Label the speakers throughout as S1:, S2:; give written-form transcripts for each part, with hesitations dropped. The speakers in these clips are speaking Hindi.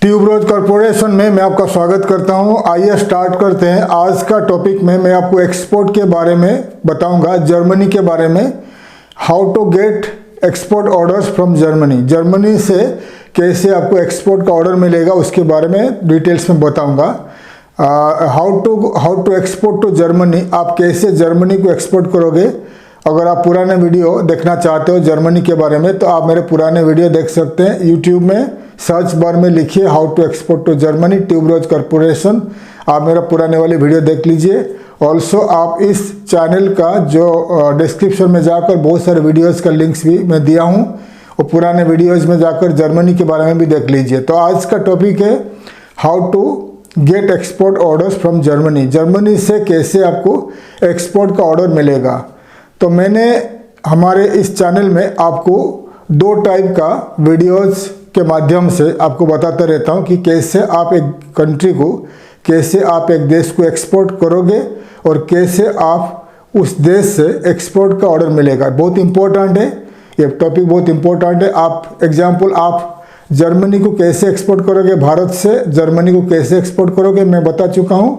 S1: ट्यूबरोज कॉरपोरेशन में मैं आपका स्वागत करता हूं। आइए स्टार्ट करते हैं। आज का टॉपिक में मैं आपको एक्सपोर्ट के बारे में बताऊंगा, जर्मनी के बारे में। How to get export orders from Germany, Germany से कैसे आपको एक्सपोर्ट का ऑर्डर मिलेगा उसके बारे में डिटेल्स में बताऊंगा। How to export to Germany, आप कैसे जर्मनी को एक्सपोर्ट करोगे। अगर आप पुराने वीडियो देखना चाहते हो जर्मनी के बारे में तो आप मेरे पुराने वीडियो देख सकते हैं। यूट्यूब में सर्च बार में लिखिए how to export to Germany Tuberose Corporation, आप मेरा पुराने वाली वीडियो देख लीजिए। ऑल्सो आप इस चैनल का जो डिस्क्रिप्शन में जाकर बहुत सारे वीडियोज़ का लिंक्स भी मैं दिया हूँ, और पुराने वीडियोज़ में जाकर जर्मनी के बारे में भी देख लीजिए। तो आज का टॉपिक है how to get export orders from Germany, Germany से कैसे आपको एक्सपोर्ट का ऑर्डर मिलेगा। तो मैंने हमारे इस चैनल में आपको दो टाइप का वीडियोस के माध्यम से आपको बताता रहता हूं कि कैसे आप एक कंट्री को, कैसे आप एक देश को एक्सपोर्ट करोगे और कैसे आप उस देश से एक्सपोर्ट का ऑर्डर मिलेगा। बहुत इंपॉर्टेंट है ये टॉपिक, बहुत इंपॉर्टेंट है। आप एग्जांपल, आप जर्मनी को कैसे एक्सपोर्ट करोगे, भारत से जर्मनी को कैसे एक्सपोर्ट करोगे मैं बता चुका हूं।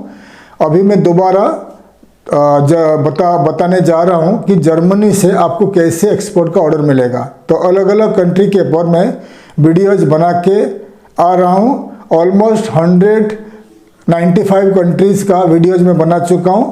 S1: अभी मैं दोबारा बताने जा रहा हूं कि जर्मनी से आपको कैसे एक्सपोर्ट का ऑर्डर मिलेगा। तो अलग अलग कंट्री के ऊपर मैं वीडियोज बना के आ रहा हूं। ऑलमोस्ट 195 कंट्रीज़ का वीडियोज मैं बना चुका हूं,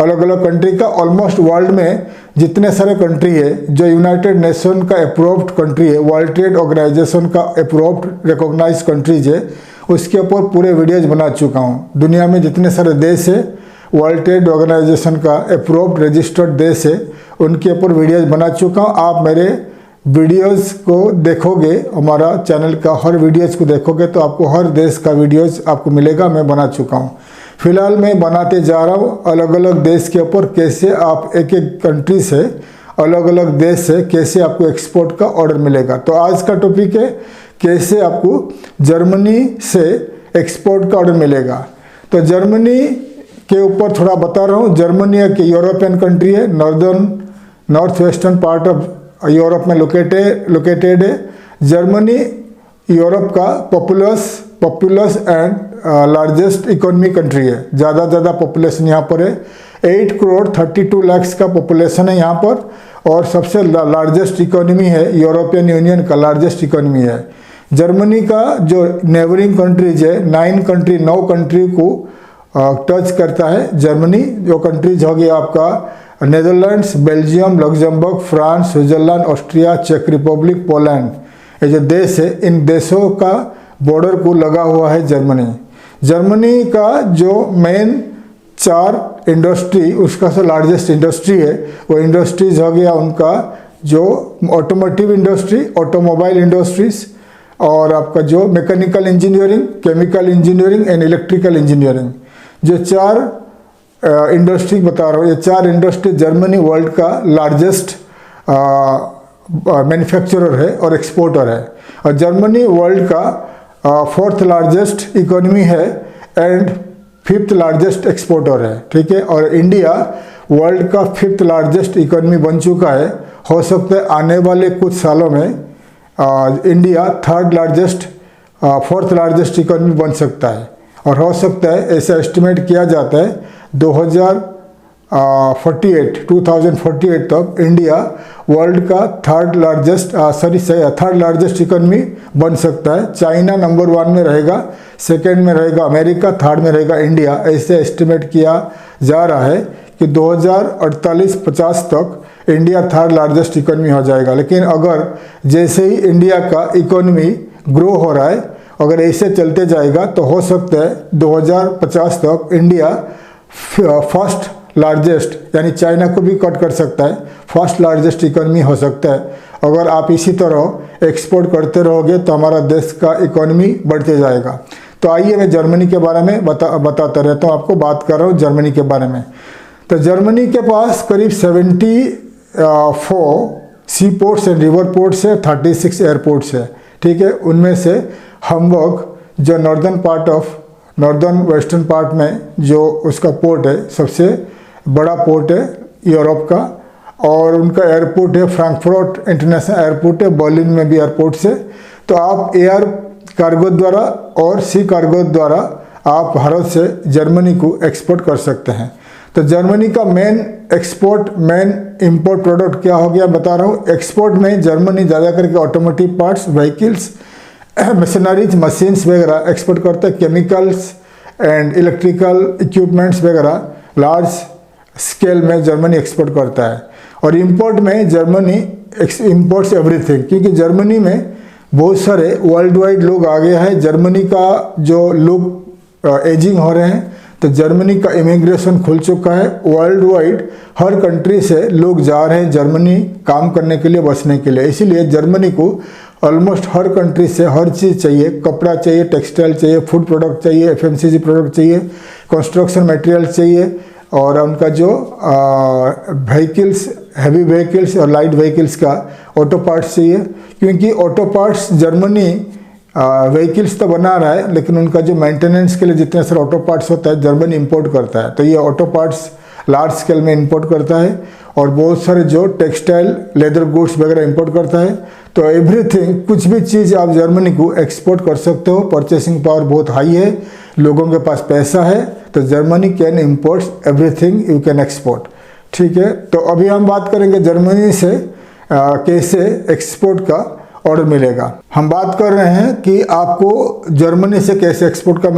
S1: अलग अलग कंट्री का। ऑलमोस्ट वर्ल्ड में जितने सारे कंट्री है जो यूनाइटेड नेशन का अप्रूव्ड कंट्री है, वर्ल्ड ट्रेड ऑर्गेनाइजेशन का अप्रूव्ड रिकॉग्नाइज कंट्रीज है, उसके ऊपर पूरे वीडियोज बना चुका हूं। दुनिया में जितने सारे देश है वर्ल्ड ट्रेड ऑर्गेनाइजेशन का अप्रूव्ड रजिस्टर्ड देश है, उनके ऊपर वीडियोज़ बना चुका हूँ। आप मेरे वीडियोज़ को देखोगे, हमारा चैनल का हर वीडियोज़ को देखोगे तो आपको हर देश का वीडियोज़ आपको मिलेगा, मैं बना चुका हूँ। फिलहाल मैं बनाते जा रहा हूँ अलग अलग देश के ऊपर कैसे आप एक एक कंट्री से, अलग अलग देश से कैसे आपको एक्सपोर्ट का ऑर्डर मिलेगा। तो आज का टॉपिक है कैसे आपको जर्मनी से एक्सपोर्ट का ऑर्डर मिलेगा। तो जर्मनी के ऊपर थोड़ा बता रहा हूँ। जर्मनी एक यूरोपियन कंट्री है, north western part of Europe में लोकेटेड है। जर्मनी यूरोप का populace and largest economy country है। ज़्यादा पॉपुलेशन यहाँ पर है, 8 करोड़ 32 लाख का पॉपुलेशन है यहाँ पर, और सबसे लार्जेस्ट इकोनॉमी है, यूरोपियन यूनियन का लार्जेस्ट इकोनॉमी है। जर्मनी का जो नेबरिंग कंट्रीज है, 9 कंट्री को टच करता है जर्मनी। जो कंट्रीज हो गया आपका Netherlands, Belgium, Luxembourg, France, Switzerland, Austria, चेक रिपब्लिक, पोलैंड, ये जो देश है इन देशों का बॉर्डर को लगा हुआ है जर्मनी। जर्मनी का जो मेन 4 इंडस्ट्री, उसका जो लार्जेस्ट इंडस्ट्री है वो इंडस्ट्रीज हो गया उनका जो ऑटोमोटिव इंडस्ट्री, ऑटोमोबाइल इंडस्ट्रीज, और आपका जो mechanical engineering, chemical engineering and electrical engineering, जो 4 इंडस्ट्री बता रहा हूँ। ये 4 इंडस्ट्री जर्मनी वर्ल्ड का लार्जेस्ट मैन्युफैक्चरर है और एक्सपोर्टर है। और जर्मनी वर्ल्ड का 4th लार्जेस्ट इकोनॉमी है एंड 5th लार्जेस्ट एक्सपोर्टर है, ठीक है। और इंडिया वर्ल्ड का 5th लार्जेस्ट इकोनॉमी बन चुका है। हो सकता है आने वाले कुछ सालों में इंडिया 4th लार्जेस्ट इकोनॉमी बन सकता है, और हो सकता है ऐसा एस्टिमेट किया जाता है 2048 तक इंडिया वर्ल्ड का थर्ड लार्जेस्ट इकोनॉमी बन सकता है। चाइना नंबर 1 में रहेगा, सेकेंड में रहेगा अमेरिका, थर्ड में रहेगा इंडिया। ऐसे एस्टिमेट किया जा रहा है कि 2048-50 तक इंडिया 3rd लार्जेस्ट इकोनॉमी हो जाएगा। लेकिन अगर जैसे ही इंडिया का इकोनॉमी ग्रो हो रहा है, अगर ऐसे चलते जाएगा तो हो सकता है 2050 तक इंडिया 1st लार्जेस्ट, यानी चाइना को भी कट कर सकता है, 1st लार्जेस्ट इकोनॉमी हो सकता है। अगर आप इसी तरह एक्सपोर्ट करते रहोगे तो हमारा देश का इकोनॉमी बढ़ते जाएगा। तो आइए मैं जर्मनी के बारे में बताता रहता हूँ, आपको बात कर रहा हूँ जर्मनी के बारे में। तो जर्मनी के पास करीब 74 सी पोर्ट्स एंड रिवर पोर्ट्स है, 36 एयरपोर्ट्स है, ठीक है। उनमें से हम्बर्ग जो नॉर्दर्न वेस्टर्न पार्ट में जो उसका पोर्ट है, सबसे बड़ा पोर्ट है यूरोप का, और उनका एयरपोर्ट है फ्रैंकफर्ट इंटरनेशनल एयरपोर्ट है, बर्लिन में भी एयरपोर्ट्स है। तो आप एयर कार्गो द्वारा और सी कार्गो द्वारा आप भारत से जर्मनी को एक्सपोर्ट कर सकते हैं। तो जर्मनी का main export main import product क्या हो गया बता रहा हूँ। एक्सपोर्ट में जर्मनी ज़्यादा करके automotive parts, vehicles, machineries, machines वगैरह एक्सपोर्ट करता है। केमिकल्स एंड इलेक्ट्रिकल इक्विपमेंट्स वगैरह लार्ज स्केल में जर्मनी एक्सपोर्ट करता है। और इंपोर्ट में जर्मनी इंपोर्ट्स एवरीथिंग, क्योंकि जर्मनी में बहुत सारे वर्ल्ड वाइड लोग आ गया है। जर्मनी का जो लोग एजिंग हो रहे हैं, तो जर्मनी का इमिग्रेशन खुल चुका है। वर्ल्ड वाइड हर कंट्री से लोग जा रहे हैं जर्मनी काम करने के लिए, बसने के लिए। इसीलिए जर्मनी को ऑलमोस्ट हर कंट्री से हर चीज़ चाहिए। कपड़ा चाहिए, टेक्सटाइल चाहिए, फूड प्रोडक्ट चाहिए, एफएमसीजी प्रोडक्ट चाहिए, कंस्ट्रक्शन मटेरियल चाहिए, और उनका जो व्हीकल्स, हैवी व्हीकल्स और लाइट व्हीकल्स का ऑटो पार्ट्स चाहिए। क्योंकि ऑटो पार्ट्स जर्मनी व्हीकल्स तो बना रहा है, लेकिन उनका जो मेंटेनेंस के लिए जितने सारे ऑटो पार्ट्स होता है जर्मनी इंपोर्ट करता है। तो ये ऑटो पार्ट्स लार्ज स्केल में इंपोर्ट करता है, और बहुत सारे जो टेक्सटाइल, लेदर गुड्स वगैरह इंपोर्ट करता है। तो एवरीथिंग, कुछ भी चीज़ आप जर्मनी को एक्सपोर्ट कर सकते हो। परचेसिंग पावर बहुत हाई है, लोगों के पास पैसा है, तो Germany can import everything you can export. ठीक है, तो अभी हम बात करेंगे जर्मनी से कैसे एक्सपोर्ट का ऑर्डर मिलेगा। हम बात कर रहे हैं कि आपको जर्मनी से कैसे एक्सपोर्ट का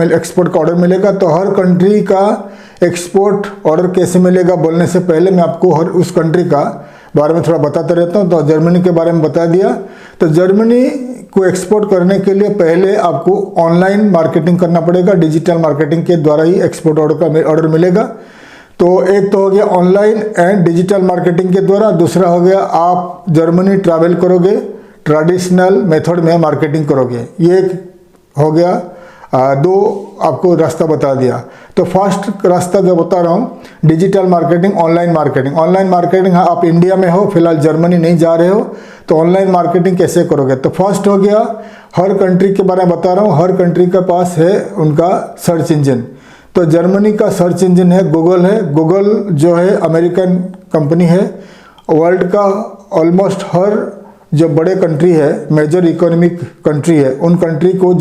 S1: ऑर्डर मिलेगा। तो हर कंट्री का एक्सपोर्ट ऑर्डर कैसे मिलेगा बोलने से पहले मैं आपको हर उस कंट्री का बारे में थोड़ा बताते रहता हूँ। तो जर्मनी के बारे में बता दिया। तो जर्मनी को एक्सपोर्ट करने के लिए पहले आपको ऑनलाइन मार्केटिंग करना पड़ेगा। डिजिटल मार्केटिंग के द्वारा ही एक्सपोर्ट ऑर्डर मिलेगा। तो एक तो हो गया ऑनलाइन एंड डिजिटल मार्केटिंग के द्वारा। दूसरा हो गया आप जर्मनी ट्रैवल करोगे, ट्रेडिशनल मेथड में मार्केटिंग करोगे। ये हो गया दो आपको रास्ता बता दिया। तो फर्स्ट रास्ता जो बता रहा हूँ, digital marketing, online marketing. Online marketing, हाँ आप इंडिया में हो, फिलहाल जर्मनी नहीं जा रहे हो, तो ऑनलाइन मार्केटिंग कैसे करोगे। तो फर्स्ट हो गया, हर कंट्री के बारे में बता रहा हूँ। हर कंट्री के पास है उनका सर्च इंजन। तो जर्मनी का सर्च इंजन है गूगल है। गूगल जो है अमेरिकन कंपनी है। वर्ल्ड का ऑलमोस्ट हर जो बड़े कंट्री है, मेजर इकोनॉमिक कंट्री है, उन कंट्री को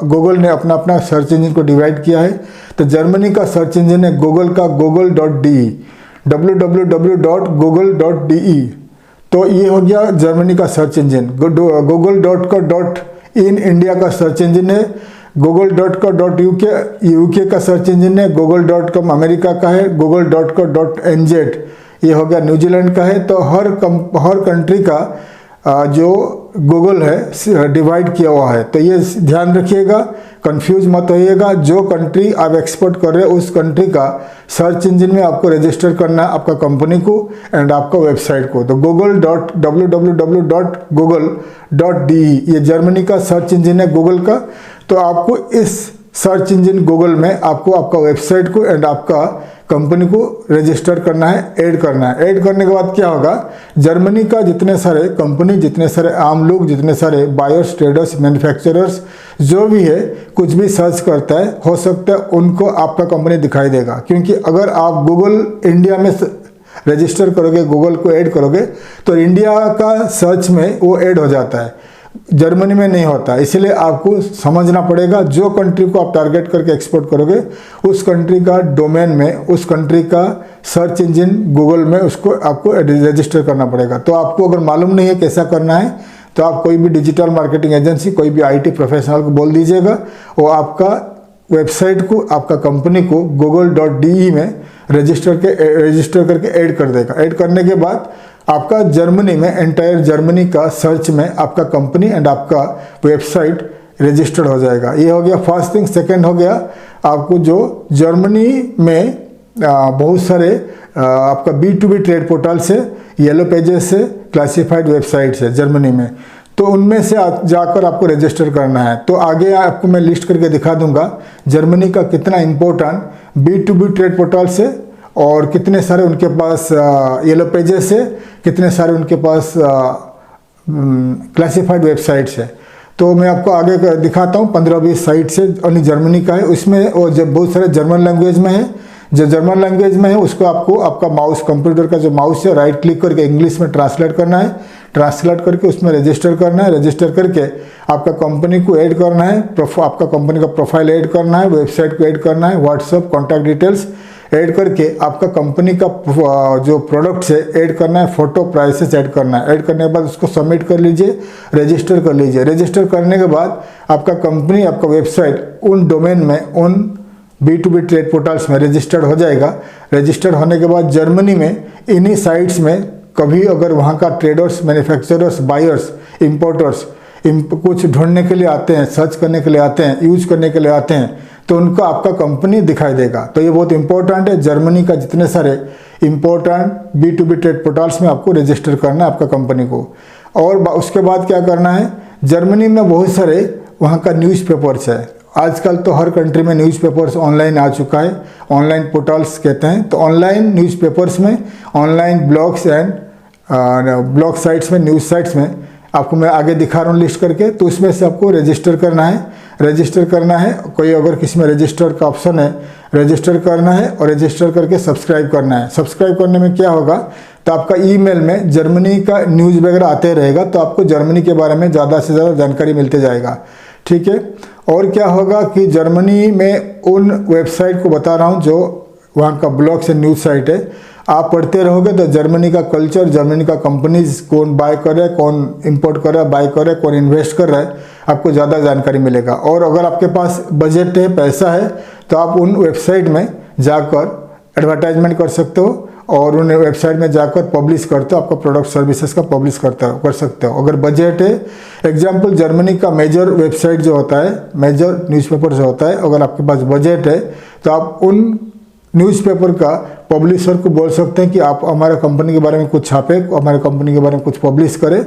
S1: गूगल ने अपना अपना सर्च इंजन को डिवाइड किया है। तो जर्मनी का सर्च इंजन है गूगल का google.de, www.google.de। तो ये हो गया जर्मनी का सर्च इंजन। google.co.in इंडिया का सर्च इंजन है। google.co.uk यूके का सर्च इंजन है। google.com अमेरिका का है। google.co.nz ये हो गया न्यूजीलैंड का है। तो हर कंट्री का जो गूगल है डिवाइड किया हुआ है। तो ये ध्यान रखिएगा, कंफ्यूज मत होइएगा। जो कंट्री आप एक्सपोर्ट कर रहे हो उस कंट्री का सर्च इंजन में आपको रजिस्टर करना है, आपका कंपनी को एंड आपका वेबसाइट को। तो www.google.de ये जर्मनी का सर्च इंजन है गूगल का। तो आपको इस सर्च इंजन गूगल में आपको आपका वेबसाइट को एंड आपका कंपनी को रजिस्टर करना है, ऐड करना है। ऐड करने के बाद क्या होगा, जर्मनी का जितने सारे कंपनी, जितने सारे आम लोग, जितने सारे बायर्स, ट्रेडर्स, मैन्युफैक्चरर्स जो भी है, कुछ भी सर्च करता है, हो सकता है उनको आपका कंपनी दिखाई देगा। क्योंकि अगर आप गूगल इंडिया में रजिस्टर करोगे, गूगल को ऐड करोगे, तो इंडिया का सर्च में वो ऐड हो जाता है, जर्मनी में नहीं होता। इसलिए आपको समझना पड़ेगा, जो कंट्री को आप टारगेट करके एक्सपोर्ट करोगे उस कंट्री का डोमेन में, उस कंट्री का सर्च इंजन गूगल में उसको आपको रजिस्टर करना पड़ेगा। तो आपको अगर मालूम नहीं है कैसा करना है, तो आप कोई भी डिजिटल मार्केटिंग एजेंसी, कोई भी IT प्रोफेशनल को बोल दीजिएगा, वो आपका वेबसाइट को, आपका कंपनी को google.de में रजिस्टर करके ऐड कर देगा। ऐड करने के बाद आपका जर्मनी में, एंटायर जर्मनी का सर्च में आपका कंपनी एंड आपका वेबसाइट रजिस्टर्ड हो जाएगा। ये हो गया फर्स्ट थिंग। सेकंड हो गया, आपको जो जर्मनी में बहुत सारे आपका B2B ट्रेड पोर्टल से, येलो पेजेस से, क्लासिफाइड वेबसाइट है जर्मनी में, तो उनमें से जाकर आपको रजिस्टर करना है। तो आगे आपको मैं लिस्ट करके दिखा दूंगा जर्मनी का कितना इम्पोर्टेंट B2B ट्रेड पोर्टल से, और कितने सारे उनके पास येलो पेजेस है, कितने सारे उनके पास क्लासिफाइड वेबसाइट्स है। तो मैं आपको आगे दिखाता हूँ। 15-20 साइट से ओनली जर्मनी का है। उसमें और जब बहुत सारे जर्मन लैंग्वेज में है, जो जर्मन लैंग्वेज में है उसको आपको आपका माउस, कंप्यूटर का जो माउस है, राइट क्लिक करके इंग्लिश में ट्रांसलेट करना है। ट्रांसलेट करके उसमें रजिस्टर करना है। रजिस्टर करके आपका कंपनी को ऐड करना है, आपका कंपनी का प्रोफाइल ऐड करना है, वेबसाइट को ऐड करना है, व्हाट्सअप कॉन्टैक्ट डिटेल्स ऐड करके आपका कंपनी का जो प्रोडक्ट है ऐड करना है, फोटो प्राइसेस ऐड करना है। ऐड करने के बाद उसको सबमिट कर लीजिए, रजिस्टर कर लीजिए। रजिस्टर करने के बाद आपका कंपनी, आपका वेबसाइट उन डोमेन में, उन B2B ट्रेड पोर्टल्स में रजिस्टर्ड हो जाएगा। रजिस्टर्ड होने के बाद जर्मनी में इन्हीं साइट्स में कभी अगर वहाँ का ट्रेडर्स, मैन्युफैक्चरर्स, बायर्स, इंपोर्टर्स कुछ ढूंढने के लिए आते हैं, सर्च करने के लिए आते हैं, यूज करने के लिए आते हैं, तो उनको आपका कंपनी दिखाई देगा। तो ये बहुत इंपॉर्टेंट है। जर्मनी का जितने सारे इंपॉर्टेंट B2B ट्रेड पोर्टल्स में आपको रजिस्टर करना है आपका कंपनी को। और उसके बाद क्या करना है, जर्मनी में बहुत सारे वहाँ का न्यूज़पेपर्स है। आजकल तो हर कंट्री में न्यूज़पेपर्स ऑनलाइन आ चुका है, ऑनलाइन पोर्टल्स कहते हैं। तो ऑनलाइन न्यूज़पेपर्स में, online blogs and blog sites में, न्यूज़ साइट्स में आपको मैं आगे दिखा रहा हूँ लिस्ट करके। तो उसमें से आपको रजिस्टर करना है। रजिस्टर करना है, कोई अगर किसी में रजिस्टर का ऑप्शन है, रजिस्टर करना है और रजिस्टर करके सब्सक्राइब करना है। सब्सक्राइब करने में क्या होगा, तो आपका ईमेल में जर्मनी का न्यूज़ वगैरह आते रहेगा, तो आपको जर्मनी के बारे में ज़्यादा से ज़्यादा जानकारी मिलते जाएगा। ठीक है। और क्या होगा कि जर्मनी में उन वेबसाइट को बता रहा हूँ जो वहाँ का ब्लॉग्स एंड न्यूज़ साइट है, आप पढ़ते रहोगे तो जर्मनी का कल्चर, जर्मनी का कंपनीज, कौन बाय कर रहा है, कौन इंपोर्ट कर रहा है, बाय कर रहा है, कौन इन्वेस्ट कर रहा है, आपको ज़्यादा जानकारी मिलेगा। और अगर आपके पास बजट है, पैसा है, तो आप उन वेबसाइट में जाकर एडवर्टाइजमेंट कर सकते हो और उन वेबसाइट में जाकर पब्लिश करते हो, आपका प्रोडक्ट सर्विसेज का पब्लिश कर सकते हो अगर बजट है। एग्जाम्पल, जर्मनी का मेजर वेबसाइट जो होता है, मेजर न्यूज़पेपर जो होता है, अगर आपके पास बजट है तो आप उन न्यूज़पेपर का पब्लिशर को बोल सकते हैं कि आप हमारे कंपनी के बारे में कुछ छापे, हमारे कंपनी के बारे में कुछ पब्लिश करें,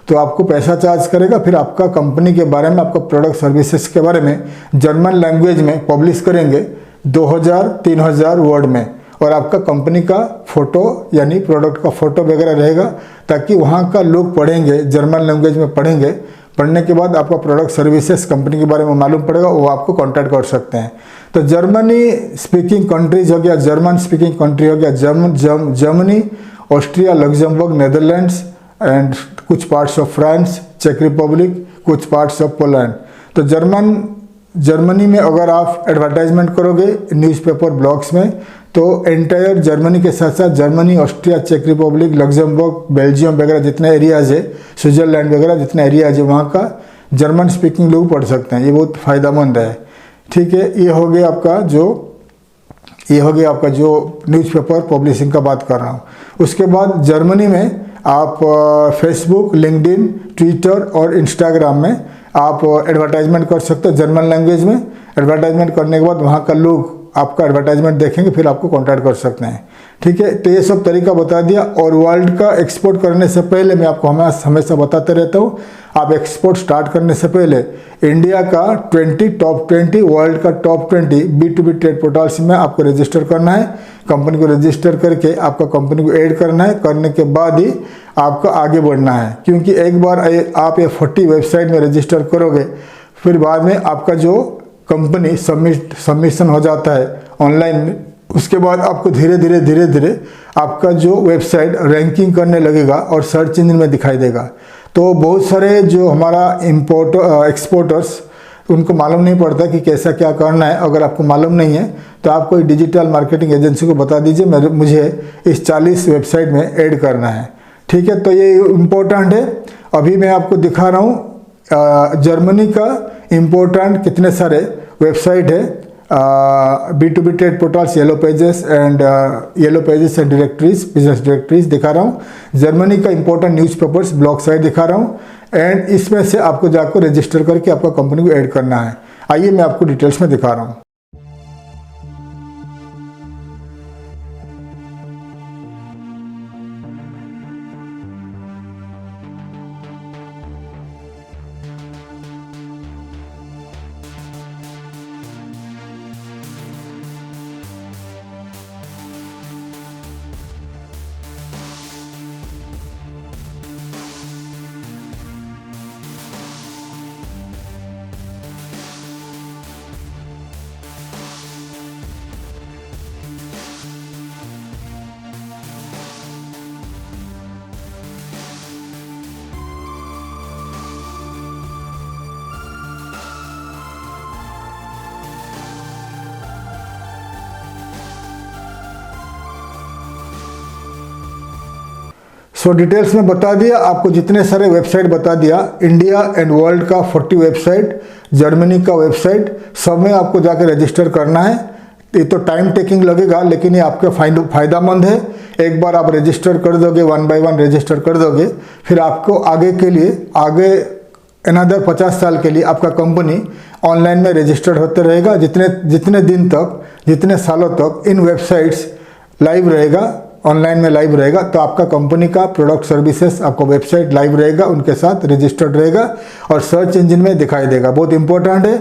S1: तो आपको पैसा चार्ज करेगा। फिर आपका कंपनी के बारे में, आपका प्रोडक्ट सर्विसेज के बारे में जर्मन लैंग्वेज में पब्लिश करेंगे 2000-3000 वर्ड में, और आपका कंपनी का फोटो यानी प्रोडक्ट का फोटो वगैरह रहेगा, ताकि वहाँ का लोग पढ़ेंगे, जर्मन लैंग्वेज में पढ़ेंगे। पढ़ने के बाद आपका प्रोडक्ट सर्विसेज कंपनी के बारे में मालूम पड़ेगा, वो आपको कांटेक्ट कर सकते हैं। तो जर्मनी स्पीकिंग कंट्रीज हो गया, जर्मन स्पीकिंग कंट्री हो गया, Germany, Austria, Luxembourg, Netherlands and कुछ पार्ट्स ऑफ फ्रांस, चेक रिपब्लिक, कुछ पार्ट्स ऑफ पोलैंड। तो जर्मनी में अगर आप एडवर्टाइजमेंट करोगे न्यूज़पेपर ब्लॉग्स में, तो एंटायर जर्मनी के साथ साथ जर्मनी, ऑस्ट्रिया, चेक रिपब्लिक, लग्जमबर्ग, बेल्जियम वगैरह जितने एरियाज है, स्विट्जरलैंड वगैरह जितने एरियाज है, वहाँ का जर्मन स्पीकिंग लोग पढ़ सकते हैं। ये बहुत फ़ायदेमंद है। ठीक है। ये हो गया आपका जो न्यूज़पेपर पब्लिशिंग का बात कर रहा हूँ। उसके बाद जर्मनी में आप फेसबुक, लिंक्डइन, ट्विटर और इंस्टाग्राम में आप एडवर्टाइजमेंट कर सकते हो जर्मन लैंग्वेज में। एडवर्टाइजमेंट करने के बाद वहाँ का लोग आपका एडवर्टाइजमेंट देखेंगे, फिर आपको कांटेक्ट कर सकते हैं। ठीक है। तो ये सब तरीका बता दिया। और वर्ल्ड का एक्सपोर्ट करने से पहले मैं आपको हमेशा बताते रहता हूँ, आप एक्सपोर्ट स्टार्ट करने से पहले इंडिया का टॉप 20, वर्ल्ड का टॉप 20 B2B ट्रेड पोर्टल्स में आपको रजिस्टर करना है। कंपनी को रजिस्टर करके आपका कंपनी को ऐड करना है। करने के बाद ही आपको आगे बढ़ना है, क्योंकि एक बार आप ये 40 वेबसाइट में रजिस्टर करोगे, फिर बाद में आपका जो कंपनी सबमिशन हो जाता है ऑनलाइन में, उसके बाद आपको धीरे धीरे आपका जो वेबसाइट रैंकिंग करने लगेगा और सर्च इंजन में दिखाई देगा। तो बहुत सारे जो हमारा एक्सपोर्टर्स, उनको मालूम नहीं पड़ता कि कैसा क्या करना है। अगर आपको मालूम नहीं है तो आप कोई डिजिटल मार्केटिंग एजेंसी को बता दीजिए, मुझे इस 40 वेबसाइट में ऐड करना है। ठीक है। तो ये इम्पोर्टेंट है। अभी मैं आपको दिखा रहा हूँ जर्मनी का इम्पोर्टेंट कितने सारे वेबसाइट है, B2B trade portals, yellow pages and directories, business directories दिखा रहा हूँ। जर्मनी का इंपॉर्टेंट न्यूज़पेपर्स, ब्लॉग साइट दिखा रहा हूँ, एंड इसमें से आपको जाकर रजिस्टर करके आपका कंपनी को ऐड करना है। आइए मैं आपको डिटेल्स में दिखा रहा हूँ। सो डिटेल्स में बता दिया आपको, जितने सारे वेबसाइट बता दिया, इंडिया एंड वर्ल्ड का 40 वेबसाइट, जर्मनी का वेबसाइट, सब में आपको जाकर रजिस्टर करना है। ये तो टाइम टेकिंग लगेगा, लेकिन ये आपके फ़ायदेमंद है। एक बार आप रजिस्टर कर दोगे, 1 बाय 1 रजिस्टर कर दोगे, फिर आपको आगे के लिए, आगे अनदर 50 साल के लिए आपका कंपनी ऑनलाइन में रजिस्टर्ड होते रहेगा। जितने दिन तक, जितने सालों तक इन वेबसाइट्स लाइव रहेगा, ऑनलाइन में लाइव रहेगा, तो आपका कंपनी का प्रोडक्ट सर्विसेज आपको वेबसाइट लाइव रहेगा, उनके साथ रजिस्टर्ड रहेगा और सर्च इंजन में दिखाई देगा। बहुत इंपॉर्टेंट है,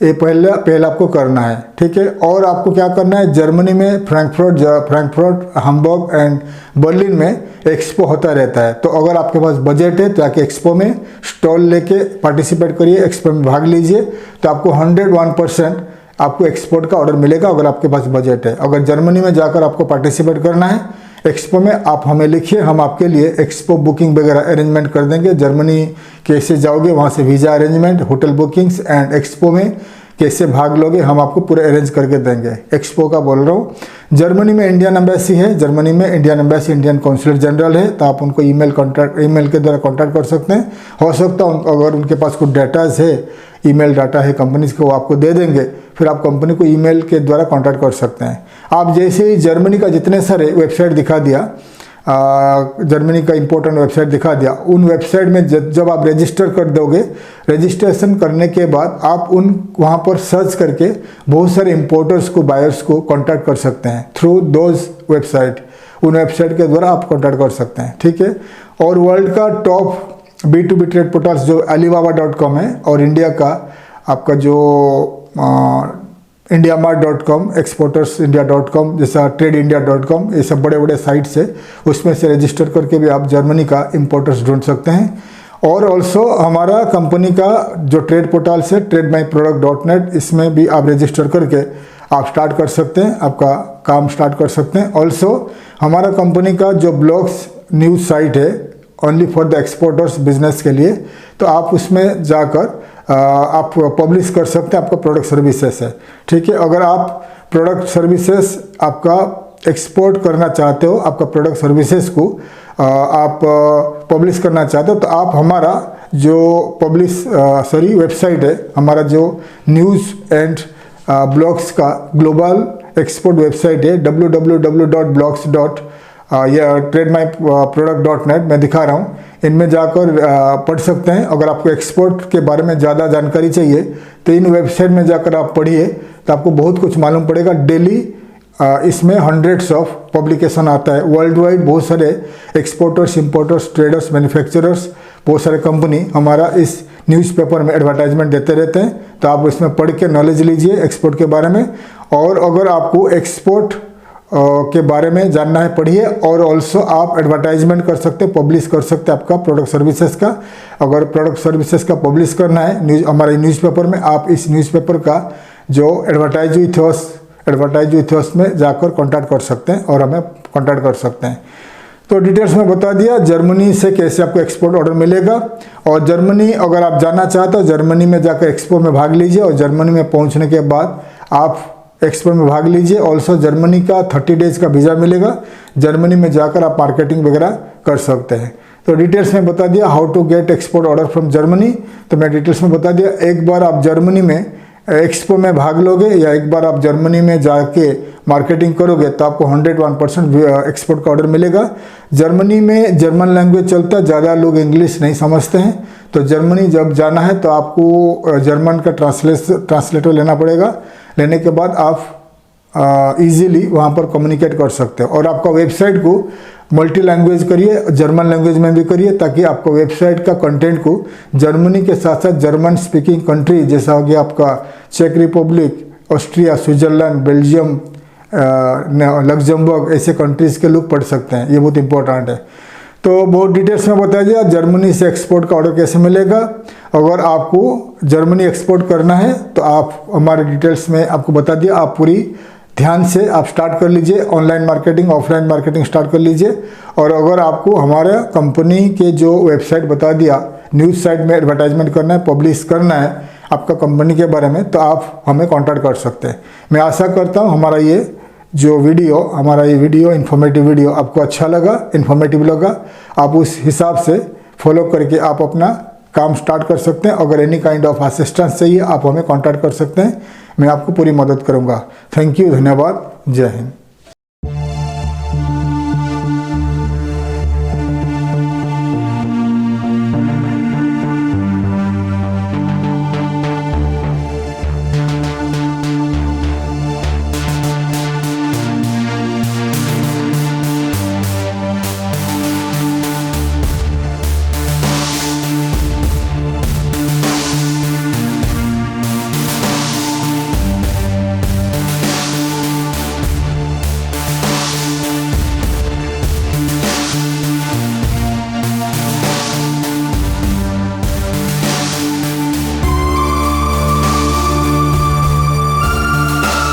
S1: ये पहले आपको करना है, ठीक है। और आपको क्या करना है, जर्मनी में फ्रैंकफर्ट, हैम्बर्ग एंड बर्लिन में एक्सपो होता रहता है। तो अगर आपके पास बजट है तो जाके एक्सपो में स्टॉल लेके पार्टिसिपेट करिए, एक्सपो में भाग लीजिए, तो आपको 101% आपको एक्सपोर्ट का ऑर्डर मिलेगा अगर आपके पास बजट है। अगर जर्मनी में जाकर आपको पार्टिसिपेट करना है एक्सपो में, आप हमें लिखिए, हम आपके लिए एक्सपो बुकिंग वगैरह अरेंजमेंट कर देंगे। जर्मनी कैसे जाओगे, वहाँ से visa arrangement, hotel bookings and expo में कैसे भाग लोगे, हम आपको पूरे अरेंज करके देंगे। एक्सपो का बोल रहा हूँ। जर्मनी में इंडियन एम्बेसी है, जर्मनी में Indian embassy, Indian consulate general है, तो आप उनको ईमेल के द्वारा कॉन्टैक्ट कर सकते हैं। हो सकता है अगर उनके पास कुछ डाटाज है, ईमेल डाटा है कंपनीज को, वो आपको दे देंगे, फिर आप कंपनी को ईमेल के द्वारा कॉन्टैक्ट कर सकते हैं। आप जैसे ही जर्मनी का जितने सारे वेबसाइट दिखा दिया, जर्मनी का इंपॉर्टेंट वेबसाइट दिखा दिया, उन वेबसाइट में जब आप रजिस्टर कर दोगे, रजिस्ट्रेशन करने के बाद आप वहाँ पर सर्च करके बहुत सारे इंपोर्टर्स को, बायर्स को कांटेक्ट कर सकते हैं थ्रू दोज वेबसाइट। उन वेबसाइट के द्वारा आप कांटेक्ट कर सकते हैं, ठीक है। और वर्ल्ड का टॉप B2B ट्रेड पोर्टल्स जो alibaba.com है, और इंडिया का आपका जो indiamart.com, exportersindia.com, जैसा tradeindia.com, ये सब बड़े बड़े साइट्स है, उसमें से रजिस्टर करके भी आप जर्मनी का इंपोर्टर्स ढूंढ सकते हैं। और ऑल्सो हमारा कंपनी का जो ट्रेड पोर्टल्स है trademyproduct.net, इसमें भी आप रजिस्टर करके आप स्टार्ट कर सकते हैं, आपका काम स्टार्ट कर सकते हैं। ऑल्सो हमारा कंपनी का जो ब्लॉग्स न्यूज़ साइट है only for the exporters business के लिए, तो आप उसमें जाकर आप पब्लिश कर सकते हैं, आपका प्रोडक्ट सर्विसेज है, ठीक है। अगर आप प्रोडक्ट सर्विसेज आपका एक्सपोर्ट करना चाहते हो, आपका प्रोडक्ट सर्विसेज को आप पब्लिश करना चाहते हो, तो आप हमारा जो वेबसाइट है, हमारा जो न्यूज़ एंड ब्लॉग्स का ग्लोबल एक्सपोर्ट वेबसाइट है www.blogs.trademyproduct.net, मैं दिखा रहा हूँ, इनमें जाकर पढ़ सकते हैं। अगर आपको एक्सपोर्ट के बारे में ज़्यादा जानकारी चाहिए तो इन वेबसाइट में जाकर आप पढ़िए, तो आपको बहुत कुछ मालूम पड़ेगा। डेली इसमें हंड्रेड्स ऑफ पब्लिकेशन आता है वर्ल्ड वाइड, बहुत सारे एक्सपोर्टर्स, इंपोर्टर्स, ट्रेडर्स, मैन्युफैक्चरर्स, बहुत सारे कंपनी हमारा इस न्यूज़पेपर में एडवर्टाइजमेंट देते रहते हैं, तो आप इसमें पढ़ के नॉलेज लीजिए एक्सपोर्ट के बारे में। और अगर आपको एक्सपोर्ट के बारे में जानना है, पढ़िए। और ऑल्सो आप एडवर्टाइजमेंट कर सकते हैं, पब्लिश कर सकते हैं आपका प्रोडक्ट सर्विसेज का। अगर प्रोडक्ट सर्विसेज का पब्लिश करना है हमारे न्यूज़पेपर में, आप इस न्यूज़पेपर का जो एडवर्टाइज विथ अस में जाकर कांटेक्ट कर सकते हैं और हमें कांटेक्ट कर सकते हैं। तो डिटेल्स में बता दिया जर्मनी से कैसे आपको एक्सपोर्ट ऑर्डर मिलेगा। और जर्मनी अगर आप जाना चाहते हो, जर्मनी में जाकर एक्सपो में भाग लीजिए, और जर्मनी में पहुंचने के बाद आप एक्सपो में भाग लीजिए। ऑल्सो जर्मनी का 30 डेज का वीज़ा मिलेगा, जर्मनी में जाकर आप मार्केटिंग वगैरह कर सकते हैं। तो डिटेल्स में बता दिया how to get export order from Germany, तो मैं डिटेल्स में बता दिया। एक बार आप जर्मनी में एक्सपो में भाग लोगे या एक बार आप जर्मनी में जाके मार्केटिंग करोगे तो आपको 101% एक्सपोर्ट का ऑर्डर मिलेगा। जर्मनी में जर्मन लैंग्वेज चलता है, ज़्यादा लोग इंग्लिश नहीं समझते हैं, तो जर्मनी जब जाना है तो आपको जर्मन का ट्रांसलेटर लेना पड़ेगा। लेने के बाद आप इजीली वहाँ पर कम्युनिकेट कर सकते हो। और आपका वेबसाइट को मल्टी लैंग्वेज करिए, जर्मन लैंग्वेज में भी करिए, ताकि आपको वेबसाइट का कंटेंट को जर्मनी के साथ साथ जर्मन स्पीकिंग कंट्री जैसा हो गया आपका चेक Republic, Austria, Switzerland, Belgium, Luxembourg, ऐसे कंट्रीज़ के लोग पढ़ सकते हैं। ये बहुत इंपॉर्टेंट है। तो बहुत डिटेल्स में बता दिया जर्मनी से एक्सपोर्ट का ऑर्डर कैसे मिलेगा। अगर आपको जर्मनी एक्सपोर्ट करना है तो आप हमारे डिटेल्स में आपको बता दिया, आप पूरी ध्यान से आप स्टार्ट कर लीजिए, online marketing, offline marketing start कर लीजिए। और अगर आपको हमारे कंपनी के जो वेबसाइट बता दिया, न्यूज़ साइट में एडवर्टाइजमेंट करना है, पब्लिश करना है आपका कंपनी के बारे में, तो आप हमें कांटेक्ट कर सकते हैं। मैं आशा करता हूँ हमारा ये जो वीडियो, हमारा ये वीडियो, इन्फॉर्मेटिव वीडियो आपको अच्छा लगा, इन्फॉर्मेटिव लगा, आप उस हिसाब से फॉलो करके आप अपना काम स्टार्ट कर सकते हैं। अगर एनी काइंड ऑफ असिस्टेंस चाहिए आप हमें कांटेक्ट कर सकते हैं, मैं आपको पूरी मदद करूंगा। थैंक यू, धन्यवाद, जय हिंद।